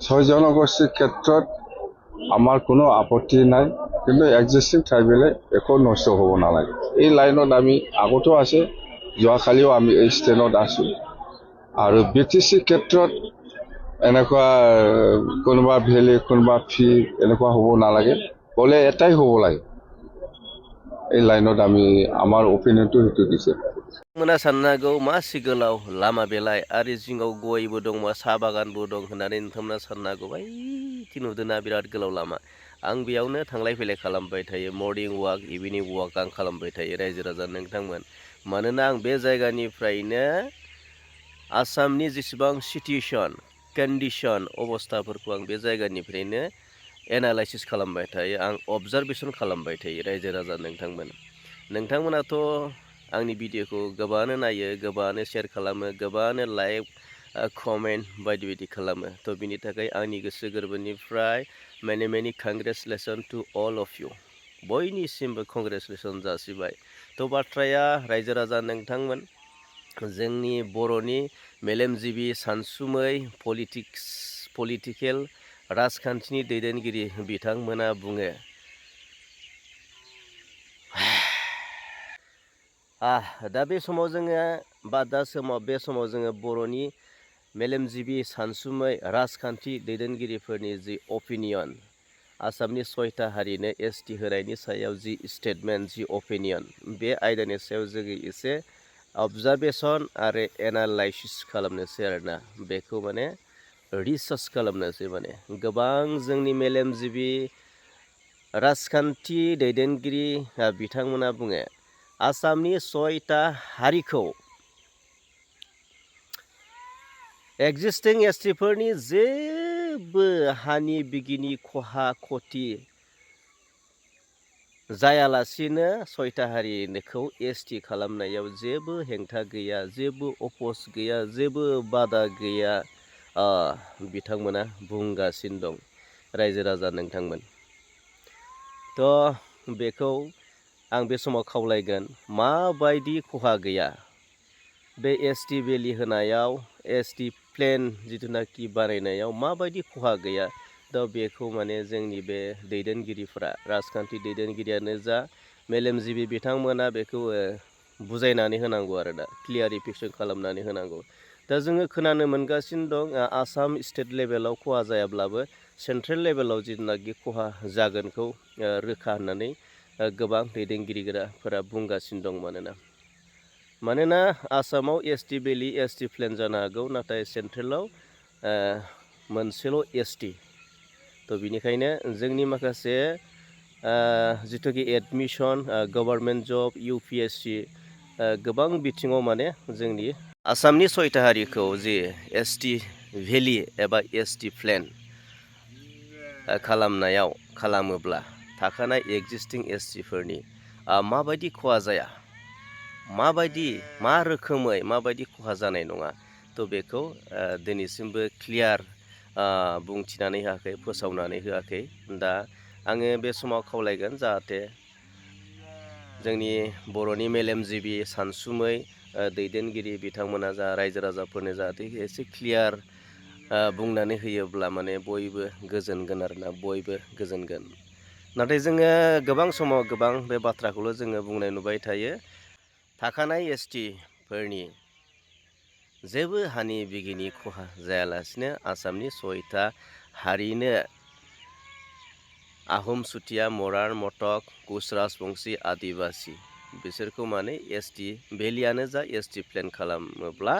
ছয় জনগোষ্ঠীৰ ক্ষেত্ৰত আমাৰ কোনো আপত্তি নাই, কিন্তু এক্সিষ্টিং ট্ৰাইবেলে একো নষ্ট হ'ব নালাগে। এই লাইনত আমি আগতো আছে, যোৱাকালিও আমি এই ষ্টেণ্ডত আছোঁ। আৰু BTC ক্ষেত্ৰত এনেকুৱা কোনোবা ভেলি কোনোবা ফি এনেকুৱা হ'ব নালাগে, ক'লে এটাই হ'ব লাগে। এই লাইনত আমি আমাৰ অপিনিয়নটো সেইটো দিছে। मोना साननांगौ मा सिगोलाव लामा बेलाय आरो जिङाव गयबो दं मा साहा बागानबो दं होननानै नोंथांमोना साननांगौ बैथि नुदोंना बिराद गोलाव लामा। आं बेयावनो थांलाय फैलाय खालामबाय थायो, मर्निं वाक इभिनिं वाक आं खालामबाय थायो रायजो राजा नोंथांमोन। मानोना आं बे जायगानिफ्रायनो आसामनि जेसेबां सिटुएसन कन्डिसन अबस्थाफोरखौ आं बे जायगानिफ्रायनो एनालाइसिस खालामबाय थायो, आं अबजारभेसन खालामबाय थायो रायजो राजा नोंथांमोन। नोंथांमोनाथ' आंनि भिडिअखौ गोबाङानो नायो, गोबाङानो शेयार खालामो, गोबाङानो लाइक कमेन्ट बायदि बायदि खालामो। थ' बिनि थाखाय आंनि गोसो गोरबोनिफ्राय मेनि congratulation to all of you. बयनिसिमबो कंग्रेचुलेसन जासिबाय। थ' बाथ्राया रायजो राजा नोंथांमोन, जोंनि बर'नि मेलेमजिबि सानसुमै पलिटिकेल राजखान्थिनि दैदेनगिरि बिथांमोना बुङो दा बे समाव जोङो बे समाव जोङो बर'नि मेलेमजिबि सानसुमै राजखान्थि दैदेनगिरिफोरनि जि अपिनियन, आसामनि 6था हारिनो ST होनायनि सायाव जि स्टेटमेन्ट, जि अपिनियन, बे आयदानि सायाव जोङो एसे अबजारभेसन आरो एनालाइसिस खालामनोसै आरोना। बेखौ माने रिसार्च खालामनोसै। माने गोबां जोंनि मेलेमजिबि राजखान्थि दैदेनगिरि बिथांमोना बुङो आसामनि 6था हारिखौ एक्जिस्टिं STफोरनि जेबो हानि बिगिनि खहा खथि जायालासिनो 6था हारिखौ ST खालामनायाव जेबो हेंथा गैया, जेबो अपस गैया, जेबो बादा गैया बिथांमोना बुंगासिनो दं रायजो राजा नोंथांमोन। थ' बेखौ आं बे समाव खावलायगोन, माबायदि खहा गैया बे ST भेलि होनायाव, ST प्लेन जिथुनाखि बानायनायाव माबायदि खहा गैया। दा बेखौ माने जोंनि बे दैदेनगिरिफोरा, राजखान्थि दैदेनगिरियानो जा मेलेमजिबि बिथांमोना बेखौ बुजायनानै होनांगौ आरो दा क्लियारिफिकेसन खालामनानै होनांगौ। दा जोङो खोनानो मोनगासिनो दं आसाम स्टेट लेभेलाव खहा जायाब्लाबो सेन्ट्रेल लेभेलाव जिथुनाखि खहा जागोनखौ रोखा होननानै गोबां दैदेनगिरिफोरा बुंगासिनो दं। मानोना आसामाव ST भेलि ST प्लेन जानो हागौ, नाथाय सेन्ट्रेलाव मोनसेल' ST। थ' बिनिखायनो जोंनि माखासे जिथुखि एडमिसन, गभर्नमेन्ट जब, UPSC गोबां बिथिङाव माने जोंनि आसामनि 6था हारिखौ जि ST भेलि एबा ST प्लेन खालामोब्ला थाखानाय एक्जिस्टिं STफोरनि माबायदि खहा जाया, मा रोखोमै माबायदि खहा जानाय नङा। थ' बेखौ दिनैसिमबो क्लियार बुंथिनानै होआखै, फोसावनानै होआखै। दा आङो बे समाव खावलायगोन जाहाथे जोंनि बर'नि मेलेमजिबि सानसुमै दैदेनगिरि बिथांमोना जा रायजो राजाफोरनो जाहाथे एसे क्लियार बुंनानै होयोब्ला माने बयबो गोजोनगोन आरोना, बयबो गोजोनगोन। नाथाय जोङो गोबां समाव गोबां बे बाथ्राखौल' जोङो बुंनाय नुबाय थायो, थाखानाय STफोरनि जेबो हानि बिगिनि खहा जायालासिनो आसामनि 6था हारिनो आहम, चुटिया, मरार, मटक, कुच, राजबंसि, आदिबासि बिसोरखौ माने ST भेलियानो जा ST प्लेन खालामोब्ला